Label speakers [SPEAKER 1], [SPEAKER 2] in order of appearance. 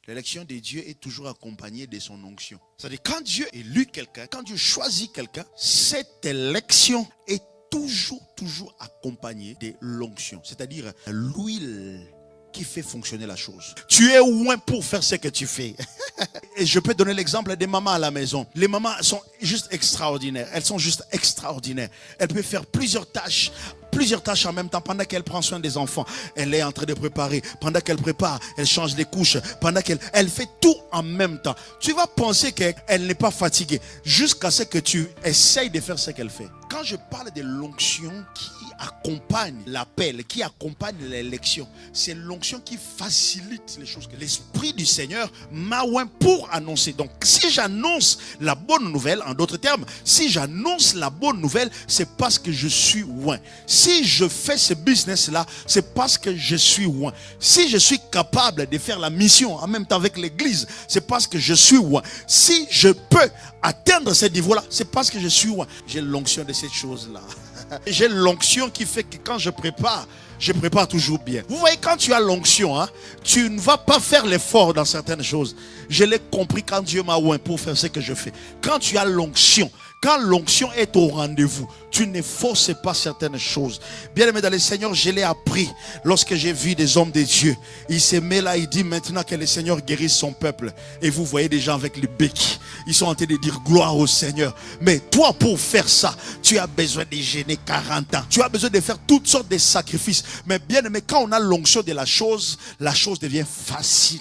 [SPEAKER 1] L'élection de Dieu est toujours accompagnée de son onction. C'est-à-dire quand Dieu élit quelqu'un, quand Dieu choisit quelqu'un, cette élection est toujours accompagnée de l'onction. C'est-à-dire l'huile qui fait fonctionner la chose. Tu es loin pour faire ce que tu fais. Et je peux donner l'exemple des mamans à la maison. Les mamans sont juste extraordinaires. Elles sont juste extraordinaires. Elles peuvent faire plusieurs tâches en même temps pendant qu'elle prend soin des enfants. Elle est en train de préparer. Pendant qu'elle prépare, elle change les couches. Pendant qu'elle fait tout en même temps. Tu vas penser qu'elle n'est pas fatiguée jusqu'à ce que tu essayes de faire ce qu'elle fait. Quand je parle de l'onction qui accompagne l'appel, qui accompagne l'élection, c'est l'onction qui facilite les choses que l'Esprit du Seigneur m'a oint pour annoncer. Donc si j'annonce la bonne nouvelle, en d'autres termes, si j'annonce la bonne nouvelle, c'est parce que je suis oint. Si je fais ce business-là, c'est parce que je suis oint. Si je suis capable de faire la mission en même temps avec l'église, c'est parce que je suis oint. Si je peux atteindre ce niveau-là, c'est parce que je suis oint. J'ai l'onction de cette chose-là. J'ai l'onction qui fait que quand je prépare toujours bien. Vous voyez, quand tu as l'onction, tu ne vas pas faire l'effort dans certaines choses. Je l'ai compris quand Dieu m'a oint pour faire ce que je fais. Quand tu as l'onction, quand l'onction est au rendez-vous, tu ne forces pas certaines choses. Bien aimé dans le Seigneur, je l'ai appris lorsque j'ai vu des hommes de Dieu. Il se met là, il dit maintenant que le Seigneur guérisse son peuple. Et vous voyez des gens avec les béquilles. Ils sont en train de dire gloire au Seigneur. Mais toi, pour faire ça, tu as besoin de jeûner 40 ans. Tu as besoin de faire toutes sortes de sacrifices. Mais bien aimé, quand on a l'onction de la chose devient facile.